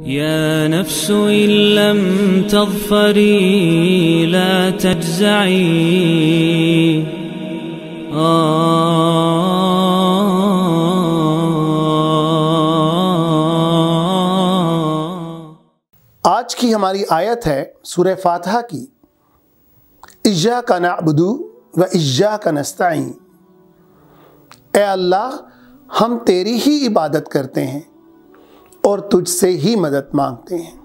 يا نفس إن لم تظفري لا تجزعي آج کی ہماری آیت ہے سورہ فاتحہ کی، ایاک نعبد و ایاک نستعین۔ اے اللہ، ہم تیری ہی عبادت کرتے ہیں اور تجھ سے ہی مدد مانگتے ہیں۔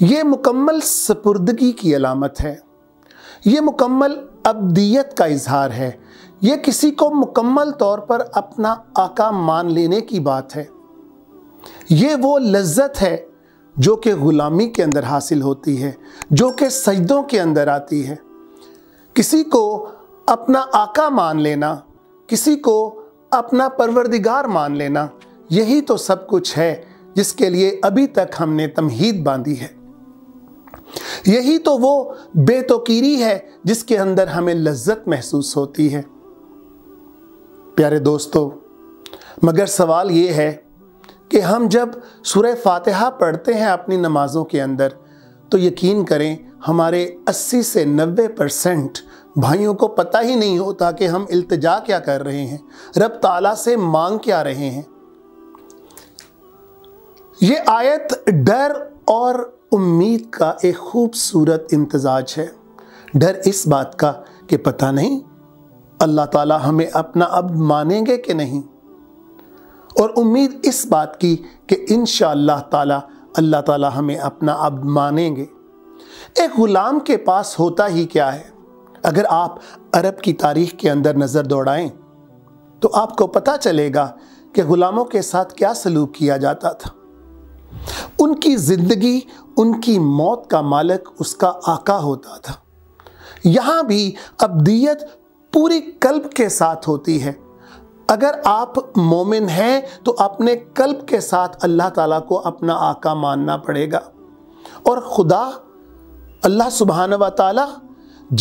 یہ مکمل سپردگی کی علامت ہے، یہ مکمل عبدیت کا اظہار ہے، یہ کسی کو مکمل طور پر اپنا آقا مان لینے کی بات ہے۔ یہ وہ لذت ہے جو کہ غلامی کے اندر حاصل ہوتی ہے، جو کہ سجدوں کے اندر آتی ہے۔ کسی کو اپنا آقا مان لینا، کسی کو اپنا پروردگار مان لینا، یہی تو سب کچھ ہے جس کے لیے ابھی تک ہم نے تمہید باندھی ہے۔ یہی تو وہ بے توقیری ہے جس کے اندر ہمیں لذت محسوس ہوتی ہے۔ پیارے دوستو، مگر سوال یہ ہے کہ ہم جب سورہ فاتحہ پڑھتے ہیں اپنی نمازوں کے اندر تو یقین کریں ہمارے 80 سے 90% بھائیوں کو پتہ ہی نہیں ہوتا کہ ہم التجا کیا کر رہے ہیں، رب تعالیٰ سے مانگ کیا رہے ہیں۔ یہ آیت ڈر اور امید کا ایک خوبصورت امتزاج ہے۔ ڈر اس بات کا کہ پتہ نہیں اللہ تعالیٰ ہمیں اپنا عبد مانیں گے کہ نہیں، اور امید اس بات کی کہ انشاءاللہ تعالیٰ اللہ تعالیٰ ہمیں اپنا عبد مانیں گے۔ ایک غلام کے پاس ہوتا ہی کیا ہے؟ اگر آپ عرب کی تاریخ کے اندر نظر دوڑائیں تو آپ کو پتہ چلے گا کہ غلاموں کے ساتھ کیا سلوک کیا جاتا تھا۔ ان کی زندگی، ان کی موت کا مالک اس کا آقا ہوتا تھا۔ یہاں بھی عبدیت پوری قلب کے ساتھ ہوتی ہے۔ اگر آپ مومن ہیں تو اپنے قلب کے ساتھ اللہ تعالیٰ کو اپنا آقا ماننا پڑے گا، اور خدا اللہ سبحانہ و تعالیٰ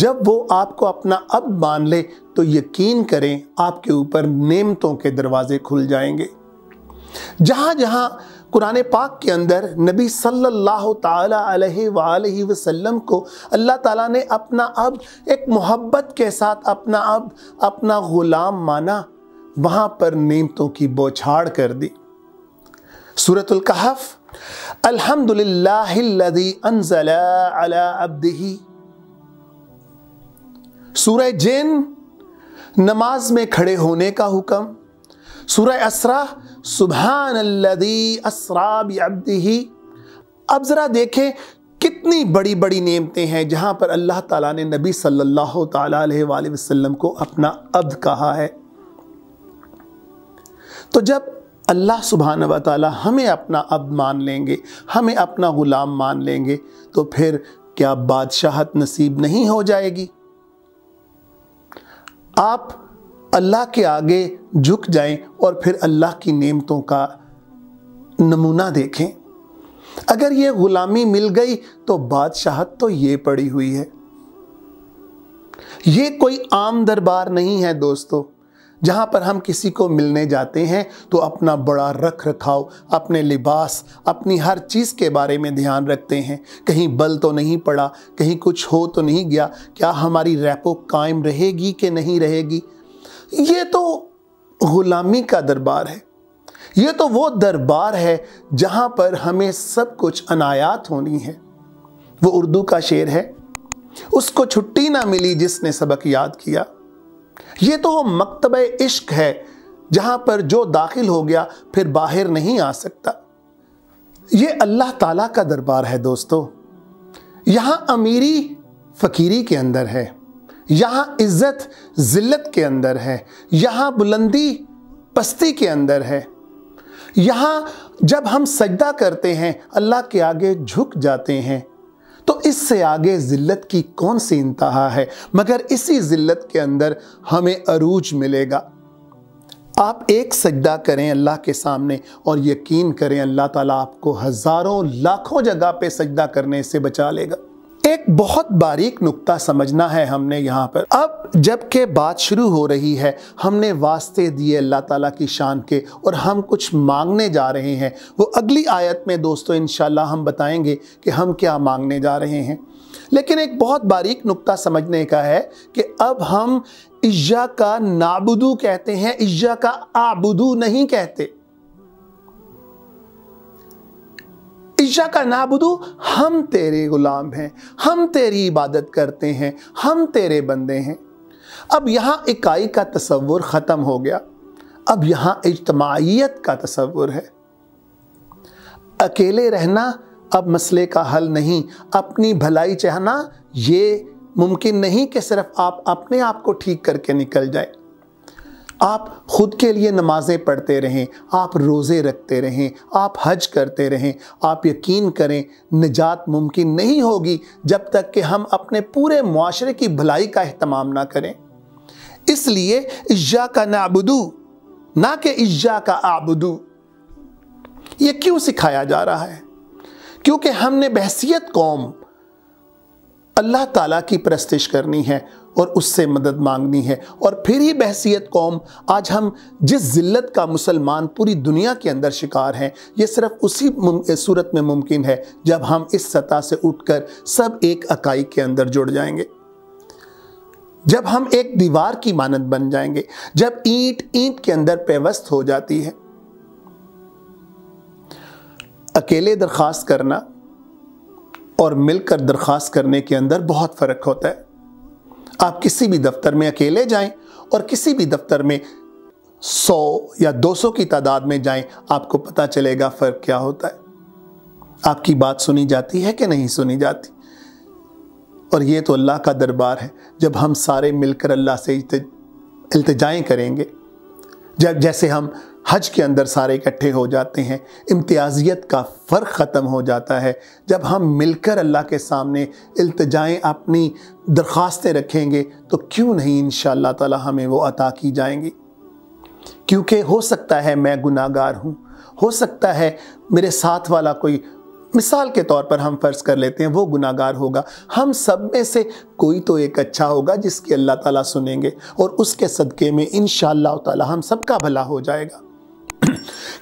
جب وہ آپ کو اپنا عبد مان لے تو یقین کریں آپ کے اوپر نعمتوں کے دروازے کھل جائیں گے۔ جہاں جہاں قرآن پاک کے اندر نبی صلی اللہ تعالیٰ علیہ وآلہ وسلم کو اللہ تعالیٰ نے اپنا عبد ایک محبت کے ساتھ اپنا عبد، اپنا غلام مانا، وہاں پر نعمتوں کی بوچھاڑ کر دی۔ سورۃ الکہف، الحمدللہ الذی انزل علی عبدہ۔ سورہ جن، نماز میں کھڑے ہونے کا حکم۔ سورہ اسراء، سبحان الذی اسری بعبدہ۔ اب ذرا دیکھیں کتنی بڑی بڑی نعمتیں ہیں جہاں پر اللہ تعالیٰ نے نبی صلی اللہ تعالیٰ علیہ وآلہ وسلم کو اپنا عبد کہا ہے۔ تو جب اللہ سبحانہ و تعالیٰ ہمیں اپنا عبد مان لیں گے، ہمیں اپنا غلام مان لیں گے، تو پھر کیا بادشاہت نصیب نہیں ہو جائے گی؟ آپ اللہ کے آگے جھک جائیں اور پھر اللہ کی نعمتوں کا نمونہ دیکھیں۔ اگر یہ غلامی مل گئی تو بادشاہت تو یہ پڑی ہوئی ہے۔ یہ کوئی عام دربار نہیں ہے دوستو، جہاں پر ہم کسی کو ملنے جاتے ہیں تو اپنا بڑا رکھ رکھاؤ، اپنے لباس، اپنی ہر چیز کے بارے میں دھیان رکھتے ہیں، کہیں بل تو نہیں پڑا، کہیں کچھ ہو تو نہیں گیا، کیا ہماری ریپو قائم رہے گی کہ نہیں رہے گی۔ یہ تو غلامی کا دربار ہے، یہ تو وہ دربار ہے جہاں پر ہمیں سب کچھ عنایات ہونی ہے۔ وہ اردو کا شعر ہے، اس کو چھٹی نہ ملی جس نے سبق یاد کیا۔ یہ تو وہ مکتبہ عشق ہے جہاں پر جو داخل ہو گیا پھر باہر نہیں آ سکتا۔ یہ اللہ تعالیٰ کا دربار ہے دوستو۔ یہاں امیری فقیری کے اندر ہے، یہاں عزت ذلت کے اندر ہے، یہاں بلندی پستی کے اندر ہے۔ یہاں جب ہم سجدہ کرتے ہیں، اللہ کے آگے جھک جاتے ہیں، تو اس سے آگے ذلت کی کون سی انتہا ہے؟ مگر اسی ذلت کے اندر ہمیں عروج ملے گا۔ آپ ایک سجدہ کریں اللہ کے سامنے اور یقین کریں اللہ تعالیٰ آپ کو ہزاروں لاکھوں جگہ پہ سجدہ کرنے سے بچا لے گا۔ ایک بہت باریک نقطہ سمجھنا ہے ہم نے یہاں پر. اب جب کہ بات شروع ہو رہی ہے، ہم نے واسطے دیے اللہ تعالیٰ کی شان کے اور ہم کچھ مانگنے جا رہے ہیں. وہ اگلی آیت میں دوستو انشاءاللہ ہم بتائیں گے کہ ہم کیا مانگنے جا رہے ہیں. لیکن ایک بہت باریک نقطہ سمجھنے کا ہے کہ اب ہم ایاک نعبدو کہتے ہیں، ایاک اعبدو نہیں کہتے. ایاک نعبدو، ہم تیرے غلام ہیں، ہم تیری عبادت کرتے ہیں، ہم تیرے بندے ہیں. اب یہاں اکائی کا تصور ختم ہو گیا، اب یہاں اجتماعیت کا تصور ہے. اکیلے رہنا اب مسئلے کا حل نہیں. اپنی بھلائی چاہنا یہ ممکن نہیں کہ صرف آپ اپنے آپ کو ٹھیک کر کے نکل جائیں. آپ خود کے لیے نمازیں پڑھتے رہیں، آپ روزے رکھتے رہیں، آپ حج کرتے رہیں. آپ یقین کریں نجات ممکن نہیں ہوگی جب تک کہ ہم اپنے پورے معاشرے کی بھلائی کا اہتمام نہ کریں. اس لیے ایاک نعبدو نہ کہ ایاک اعبدو. یہ کیوں سکھایا جا رہا ہے؟ کیونکہ ہم نے بحیثیت قوم اللہ تعالیٰ کی پرستش کرنی ہے اور اس سے مدد مانگنی ہے. اور پھر ہی بحیثیت قوم آج ہم جس ذلت کا مسلمان پوری دنیا کے اندر شکار ہیں، یہ صرف اسی صورت میں ممکن ہے جب ہم اس سطح سے اٹھ کر سب ایک اکائی کے اندر جڑ جائیں گے، جب ہم ایک دیوار کی مانند بن جائیں گے، جب اینٹ اینٹ کے اندر پیوست ہو جاتی ہے. اکیلے درخواست کرنا اور مل کر درخواست کرنے کے اندر بہت فرق ہوتا ہے. آپ کسی بھی دفتر میں اکیلے جائیں اور کسی بھی دفتر میں 100 یا 200 کی تعداد میں جائیں، آپ کو پتہ چلے گا فرق کیا ہوتا ہے. آپ کی بات سنی جاتی ہے کہ نہیں سنی جاتی. اور یہ تو اللہ کا دربار ہے جب ہم سارے مل کر اللہ سے التجائیں کریں گے. جیسے ہم حج کے اندر سارے اکٹھے ہو جاتے ہیں، امتیازیت کا فرق ختم ہو جاتا ہے. جب ہم مل کر اللہ کے سامنے التجائیں اپنی درخواستیں رکھیں گے تو کیوں نہیں انشاءاللہ تعالی ہمیں وہ عطا کی جائیں گی. کیونکہ ہو سکتا ہے میں گناہ گار ہوں، ہو سکتا ہے میرے ساتھ والا کوئی، مثال کے طور پر ہم فرض کر لیتے ہیں وہ گناہ گار ہوگا. ہم سب میں سے کوئی تو ایک اچھا ہوگا جس کی اللہ تعالیٰ سنیں گے اور اس کے صدقے میں انشاءاللہ تعالی ہم سب کا بھلا ہو جائے گا.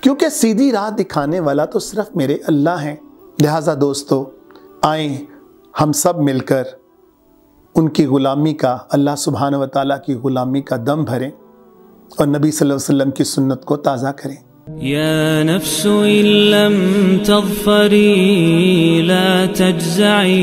کیونکہ سیدھی راہ دکھانے والا تو صرف میرے اللہ ہیں. لہٰذا دوستو آئیں ہم سب مل کر ان کی غلامی کا، اللہ سبحانہ و تعالیٰ کی غلامی کا دم بھریں اور نبی صلی اللہ علیہ وسلم کی سنت کو تازہ کریں. يا نفس إن لم تظفري لا تجزعي